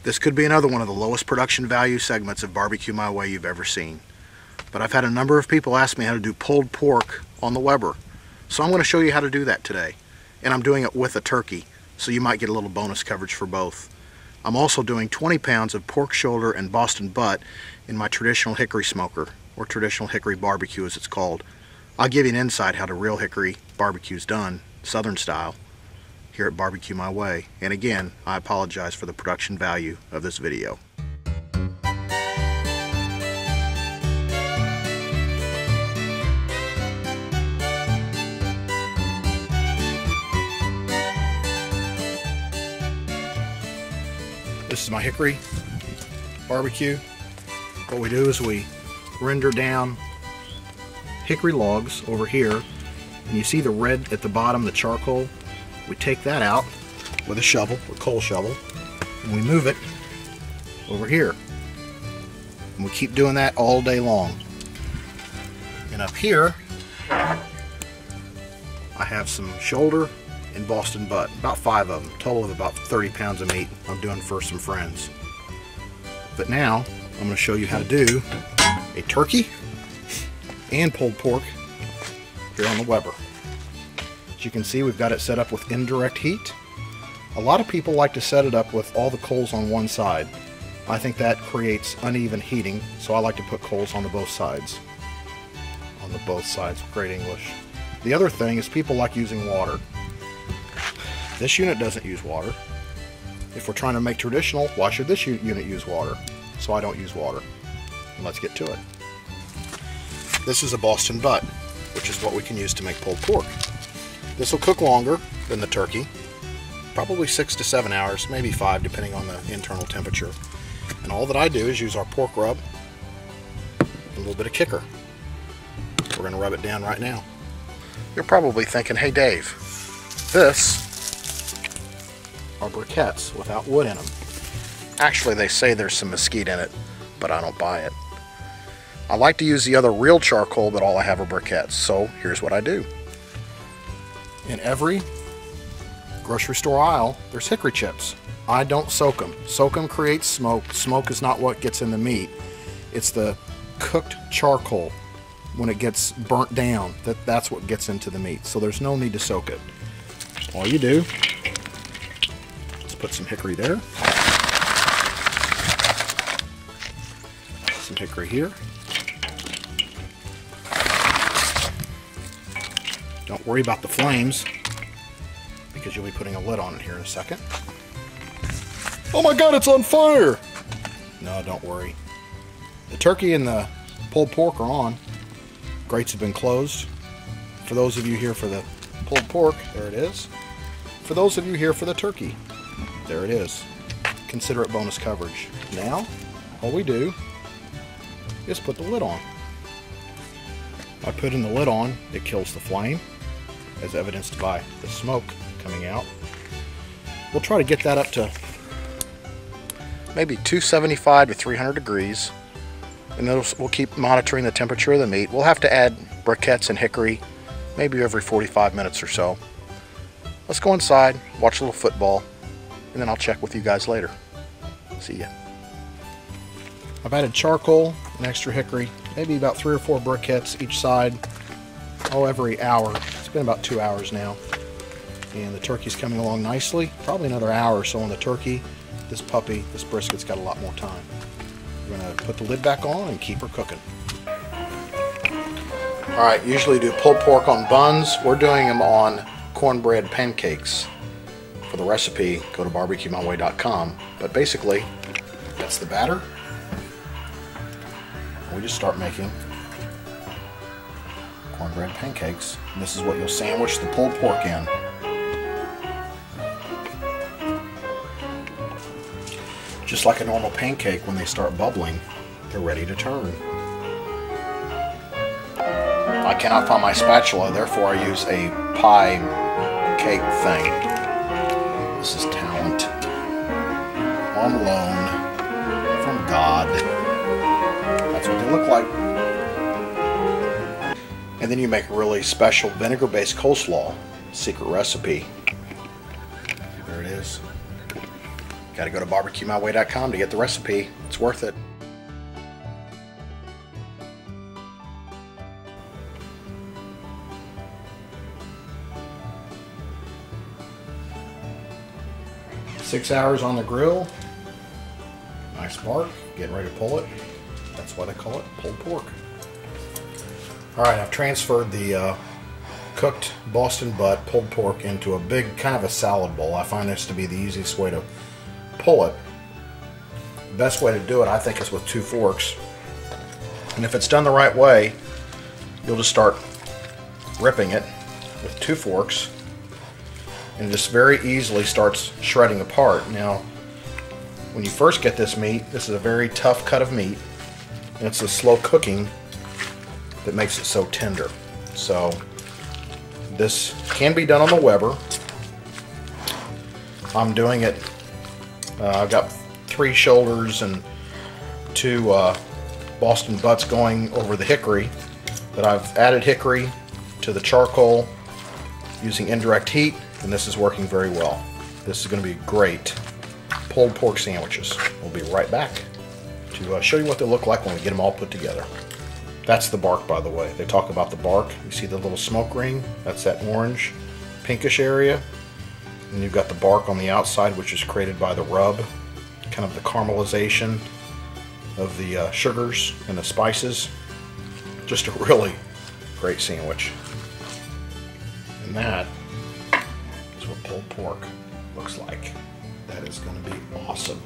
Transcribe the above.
This could be another one of the lowest production value segments of Barbecue My Way you've ever seen. But I've had a number of people ask me how to do pulled pork on the Weber. So I'm going to show you how to do that today. And I'm doing it with a turkey, so you might get a little bonus coverage for both. I'm also doing 20 pounds of pork shoulder and Boston butt in my traditional hickory smoker, or traditional hickory barbecue as it's called. I'll give you an insight how the real hickory barbecue is done, southern style, here at Barbecue My Way. And again, I apologize for the production value of this video. This is my hickory barbecue. What we do is we render down hickory logs over here, and you see the red at the bottom, the charcoal. We take that out with a shovel, a coal shovel, and we move it over here. And we keep doing that all day long. And up here, I have some shoulder and Boston butt, about 5 of them, total of about 30 pounds of meat I'm doing for some friends. But now I'm going to show you how to do a turkey and pulled pork here on the Weber. As you can see, we've got it set up with indirect heat. A lot of people like to set it up with all the coals on one side. I think that creates uneven heating, so I like to put coals on the both sides. On the both sides, great English. The other thing is people like using water. This unit doesn't use water. If we're trying to make traditional, why should this unit use water? So I don't use water. And let's get to it. This is a Boston butt, which is what we can use to make pulled pork. This will cook longer than the turkey, probably 6 to 7 hours, maybe 5 depending on the internal temperature. And all that I do is use our pork rub and a little bit of kicker. We're going to rub it down right now. You're probably thinking, hey Dave, this are briquettes without wood in them. Actually, they say there's some mesquite in it, but I don't buy it. I like to use the other real charcoal, but all I have are briquettes, so here's what I do. In every grocery store aisle, there's hickory chips. I don't soak them. Soak them creates smoke. Smoke is not what gets in the meat. It's the cooked charcoal. When it gets burnt down, that's what gets into the meat. So there's no need to soak it. All you do, let's put some hickory there. Some hickory here. Don't worry about the flames, because you'll be putting a lid on it here in a second. Oh my God, it's on fire! No, don't worry. The turkey and the pulled pork are on. Grates have been closed. For those of you here for the pulled pork, there it is. For those of you here for the turkey, there it is. Consider it bonus coverage. Now, all we do is put the lid on. By putting the lid on, it kills the flame, as evidenced by the smoke coming out. We'll try to get that up to maybe 275 to 300 degrees, and then we'll keep monitoring the temperature of the meat. We'll have to add briquettes and hickory maybe every 45 minutes or so. Let's go inside, watch a little football, and then I'll check with you guys later. See ya. I've added charcoal and extra hickory, maybe about 3 or 4 briquettes each side, every hour. It's been about 2 hours now. And the turkey's coming along nicely. Probably another hour or so on the turkey. This brisket's got a lot more time. We're going to put the lid back on and keep her cooking. Alright, usually do pulled pork on buns. We're doing them on cornbread pancakes. For the recipe, go to barbecuemyway.com. But basically, that's the batter. We just start making cornbread pancakes. And this is what you'll sandwich the pulled pork in. Just like a normal pancake, when they start bubbling, they're ready to turn. I cannot find my spatula, therefore I use a pie cake thing. This is talent on loan from God. That's what they look like. And then you make a really special vinegar-based coleslaw, secret recipe. There it is. Got to go to barbecuemyway.com to get the recipe. It's worth it. Six hours on the grill. Nice bark. Getting ready to pull it. That's why they call it pulled pork. Alright, I've transferred the cooked Boston butt pulled pork into a big kind of a salad bowl. I find this to be the easiest way to pull it. The best way to do it, I think, is with 2 forks. And if it's done the right way, you'll just start ripping it with 2 forks and it just very easily starts shredding apart. Now, when you first get this meat, this is a very tough cut of meat, and it's the slow cooking that makes it so tender. So this can be done on the Weber. I'm doing it, I've got 3 shoulders and 2 Boston butts going over the hickory, but I've added hickory to the charcoal using indirect heat, and this is working very well. This is going to be great pulled pork sandwiches. We'll be right back to show you what they look like when we get them all put together. That's the bark, by the way. They talk about the bark. You see the little smoke ring? That's that orange, pinkish area. And you've got the bark on the outside, which is created by the rub, kind of the caramelization of the sugars and the spices. Just a really great sandwich. And that is what pulled pork looks like. That is going to be awesome.